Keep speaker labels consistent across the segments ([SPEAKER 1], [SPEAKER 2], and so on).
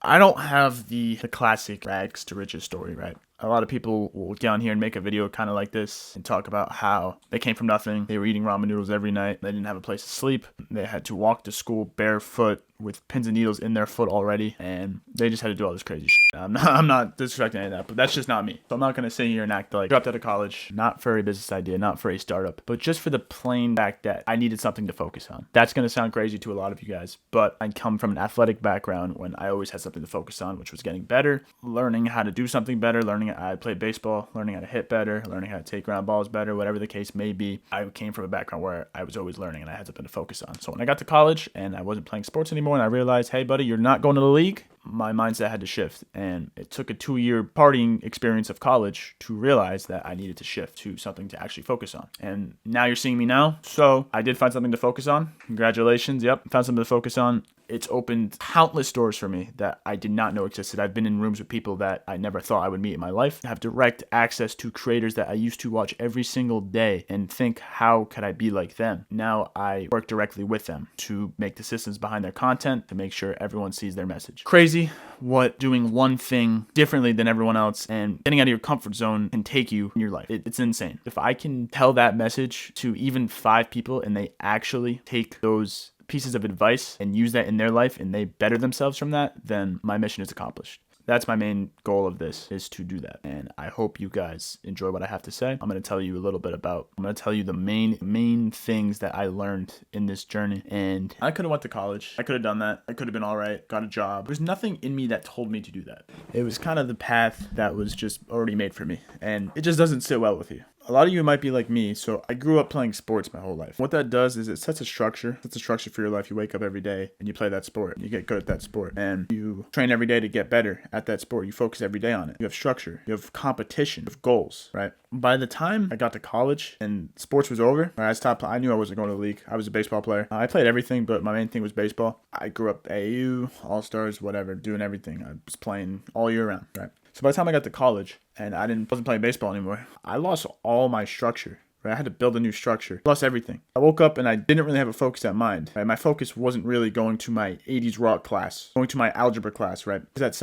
[SPEAKER 1] I don't have the classic rags to riches story, right? A lot of people will get on here and make a video kind of like this and talk about how they came from nothing. They were eating ramen noodles every night. They didn't have a place to sleep. They had to walk to school barefoot with pins and needles in their foot already. And they just had to do all this crazy shit. I'm not disrespecting any of that, but that's just not me. So I'm not going to sit here and act like I dropped out of college, not for a business idea, not for a startup, but just for the plain fact that I needed something to focus on. That's going to sound crazy to a lot of you guys, but I come from an athletic background when I always had something to focus on, which was getting better, learning how to do something better, learning I played baseball, learning how to hit better, learning how to take ground balls better, whatever the case may be. I came from a background where I was always learning and I had something to focus on. So when I got to college and I wasn't playing sports anymore and I realized, hey buddy, you're not going to the league, my mindset had to shift. And it took a 2-year partying experience of college to realize that I needed to shift to something to actually focus on. And now you're seeing me now. So I did find something to focus on. Congratulations. Yep. Found something to focus on. It's opened countless doors for me that I did not know existed. I've been in rooms with people that I never thought I would meet in my life. I have direct access to creators that I used to watch every single day and think, how could I be like them? Now I work directly with them to make the systems behind their content to make sure everyone sees their message. Crazy what doing one thing differently than everyone else and getting out of your comfort zone can take you in your life. It's insane. If I can tell that message to even 5 people and they actually take those pieces of advice and use that in their life and they better themselves from that, then my mission is accomplished. That's my main goal of this, is to do that. And I hope you guys enjoy what I have to say. I'm going to tell you a little bit about, I'm going to tell you the main things that I learned in this journey. And I could have went to college. I could have done that. I could have been all right, got a job. There's nothing in me that told me to do that. It was kind of the path that was just already made for me. And it just doesn't sit well with you. A lot of you might be like me, so I grew up playing sports my whole life. What that does is it sets a structure. It's a structure for your life. You wake up every day and you play that sport. You get good at that sport. And you train every day to get better at that sport. You focus every day on it. You have structure. You have competition. You have goals, right? By the time I got to college and sports was over, I stopped. I knew I wasn't going to the league. I was a baseball player. I played everything, but my main thing was baseball. I grew up AAU, All-Stars, whatever, doing everything. I was playing all year round, right? So by the time I got to college and I wasn't playing baseball anymore, I lost all my structure. Right? I had to build a new structure. Lost everything. I woke up and I didn't really have a focus at mind. Right? My focus wasn't really going to my 80s rock class, going to my algebra class, right? Because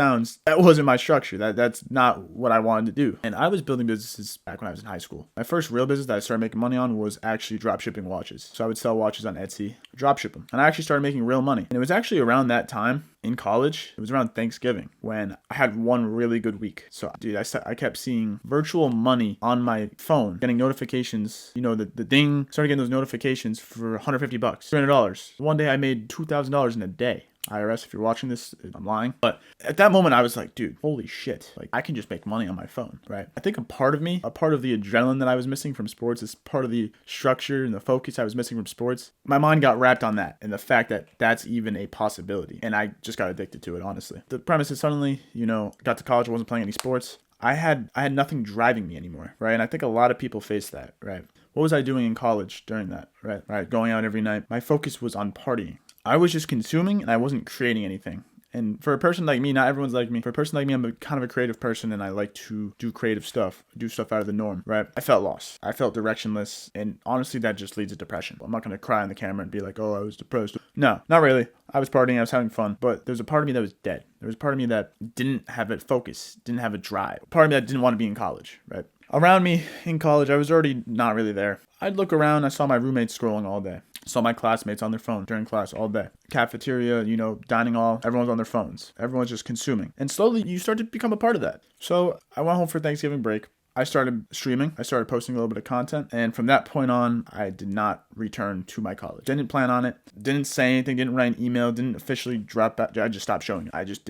[SPEAKER 1] that wasn't my structure. That's not what I wanted to do. And I was building businesses back when I was in high school. My first real business that I started making money on was actually drop shipping watches. So I would sell watches on Etsy, drop ship them. And I actually started making real money. And it was actually around that time in college, it was around Thanksgiving when I had one really good week. So dude, I kept seeing virtual money on my phone, getting notifications, the ding, started getting those notifications for $150, $300. One day I made $2,000 in a day. IRS, if you're watching this, I'm lying. But at that moment, I was like, dude, holy shit. Like, I can just make money on my phone, right? I think a part of the adrenaline that I was missing from sports is part of the structure and the focus I was missing from sports. My mind got wrapped on that and the fact that that's even a possibility. And I just got addicted to it, honestly. The premise is suddenly, got to college, I wasn't playing any sports. I had nothing driving me anymore, right? And I think a lot of people face that, right? What was I doing in college during that, right? Going out every night. My focus was on partying. I was just consuming and I wasn't creating anything. And for a person like me, not everyone's like me. For a person like me, I'm kind of a creative person and I like to do creative stuff, do stuff out of the norm, right? I felt lost. I felt directionless. And honestly, that just leads to depression. I'm not going to cry on the camera and be like, oh, I was depressed. No, not really. I was partying, I was having fun, but there's a part of me that was dead. There was a part of me that didn't have a focus, didn't have a drive. A part of me that didn't want to be in college, right? Around me in college, I was already not really there. I'd look around, I saw my roommates scrolling all day. Saw my classmates on their phone during class all day. Cafeteria, dining hall, everyone's on their phones. Everyone's just consuming. And slowly you start to become a part of that. So I went home for Thanksgiving break. I started streaming. I started posting a little bit of content. And from that point on, I did not return to my college. Didn't plan on it. Didn't say anything. Didn't write an email. Didn't officially drop out. I just stopped showing up. I just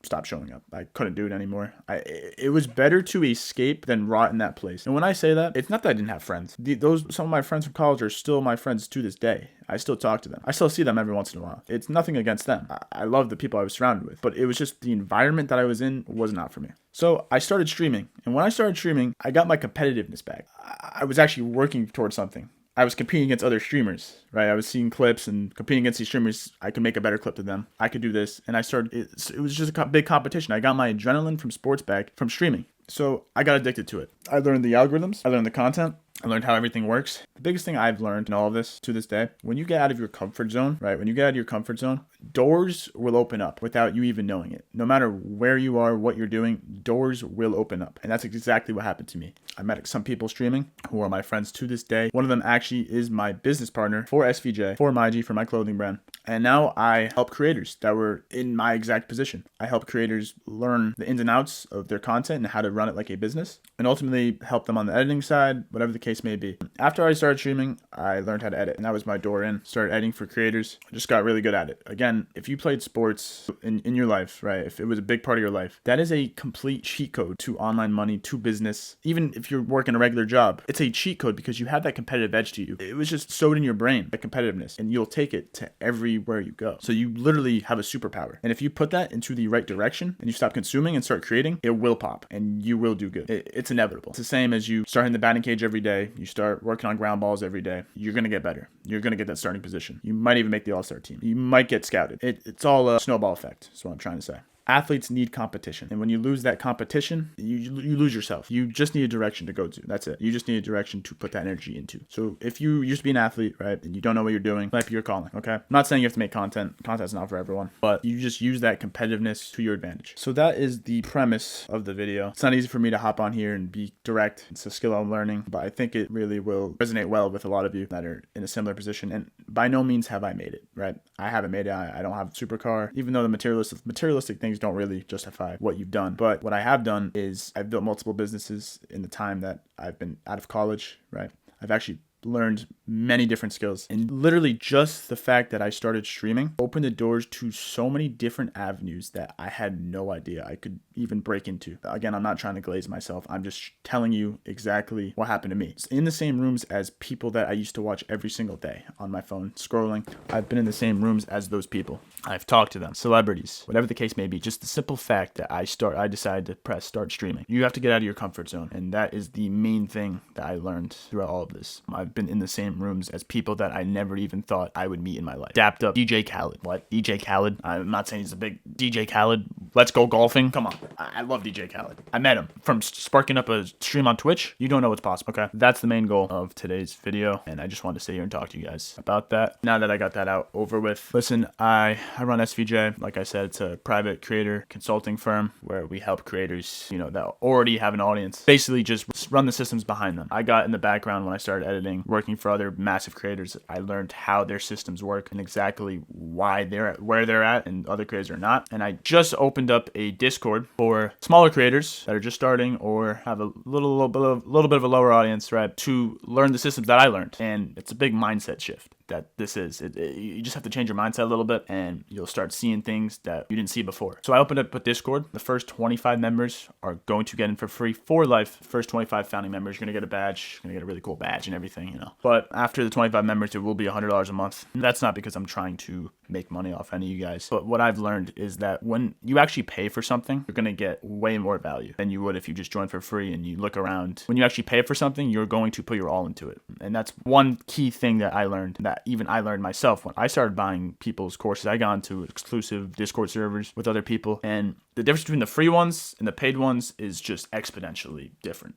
[SPEAKER 1] stopped showing up. I couldn't do it anymore. It was better to escape than rot in that place. And when I say that, it's not that I didn't have friends. Some of my friends from college are still my friends to this day. I still talk to them. I still see them every once in a while. It's nothing against them. I love the people I was surrounded with, but it was just the environment that I was in was not for me. So I started streaming. And when I started streaming, I got my competitiveness back. I was actually working towards something. I was competing against other streamers, right? I was seeing clips and competing against these streamers. I could make a better clip than them. I could do this. And it was just a big competition. I got my adrenaline from sports back from streaming. So I got addicted to it. I learned the algorithms. I learned the content. I learned how everything works. The biggest thing I've learned in all of this to this day, when you get out of your comfort zone, right? When you get out of your comfort zone, doors will open up without you even knowing it. No matter where you are, what you're doing, doors will open up. And that's exactly what happened to me. I met some people streaming who are my friends to this day. One of them actually is my business partner for SVJ, for MyG, for my clothing brand. And now I help creators that were in my exact position. I help creators learn the ins and outs of their content and how to run it like a business, and ultimately help them on the editing side, whatever the case may be. After I started streaming, I learned how to edit, and that was my door in. Started editing for creators. I just got really good at it. Again, if you played sports in your life, right, if it was a big part of your life, that is a complete cheat code to online money, to business. Even if you're working a regular job, it's a cheat code because you have that competitive edge to you. It was just sewed in your brain, the competitiveness, and you'll take it to everywhere you go. So you literally have a superpower. And if you put that into the right direction and you stop consuming and start creating, it will pop and you will do good. It's inevitable. It's the same as you start in the batting cage every day. You start working on ground balls every day. You're going to get better. You're going to get that starting position. You might even make the all-star team. You might get scouted. It's all a snowball effect. That's what I'm trying to say. Athletes need competition. And when you lose that competition, you lose yourself. You just need a direction to go to. That's it. You just need a direction to put that energy into. So if you used to be an athlete, right, and you don't know what you're doing, might be your calling, okay? I'm not saying you have to make content. Content's not for everyone. But you just use that competitiveness to your advantage. So that is the premise of the video. It's not easy for me to hop on here and be direct. It's a skill I'm learning. But I think it really will resonate well with a lot of you that are in a similar position. And by no means have I made it, right? I haven't made it. I don't have a supercar. Even though the materialistic things don't really justify what you've done. But what I have done is I've built multiple businesses in the time that I've been out of college, right? I've actually learned many different skills, and literally just the fact that I started streaming opened the doors to so many different avenues that I had no idea I could even break into. Again, I'm not trying to glaze myself. I'm just telling you exactly what happened to me. It's in the same rooms as people that I used to watch every single day on my phone scrolling. I've been in the same rooms as those people. I've talked to them, celebrities, whatever the case may be. Just the simple fact that I decided to press start streaming. You have to get out of your comfort zone, and that is the main thing that I learned throughout all of this. I've been in the same rooms as people that I never even thought I would meet in my life. Dapped up DJ Khaled. What? DJ Khaled? I'm not saying he's a big DJ Khaled. Let's go golfing. Come on. I love DJ Khaled. I met him from sparking up a stream on Twitch. You don't know what's possible, okay? That's the main goal of today's video, and I just wanted to sit here and talk to you guys about that. Now that I got that out over with, listen, I run SVJ. Like I said, it's a private creator consulting firm where we help creators, that already have an audience, basically just run the systems behind them. I got in the background when I started editing, working for other massive creators. I learned how their systems work and exactly why they're where they're at and other creators are not. And I just opened up a Discord for smaller creators that are just starting or have a little bit of a lower audience, right, to learn the systems that I learned. And it's a big mindset shift that this is. You just have to change your mindset a little bit and you'll start seeing things that you didn't see before. So I opened up a Discord. The first 25 members are going to get in for free for life. First 25 founding members, you're going to get a badge. You're going to get a really cool badge and everything, But after the 25 members, it will be $100 a month. And that's not because I'm trying to make money off any of you guys. But what I've learned is that when you actually pay for something, you're going to get way more value than you would if you just join for free and you look around. When you actually pay for something, you're going to put your all into it. And that's one key thing that I learned, that even I learned myself when I started buying people's courses. I got into exclusive Discord servers with other people, and the difference between the free ones and the paid ones is just exponentially different.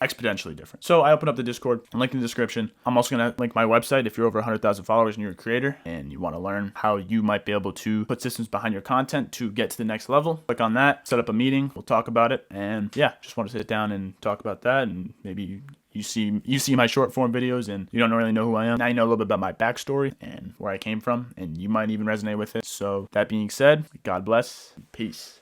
[SPEAKER 1] Exponentially different. So I opened up the Discord, link in the description. I'm also going to link my website if you're over 100,000 followers and you're a creator and you want to learn how you might be able to put systems behind your content to get to the next level. Click on that, set up a meeting, we'll talk about it. And yeah, just want to sit down and talk about that, and maybe you see my short form videos and you don't really know who I am. Now you know a little bit about my backstory and where I came from, and you might even resonate with it. So that being said, God bless. Peace.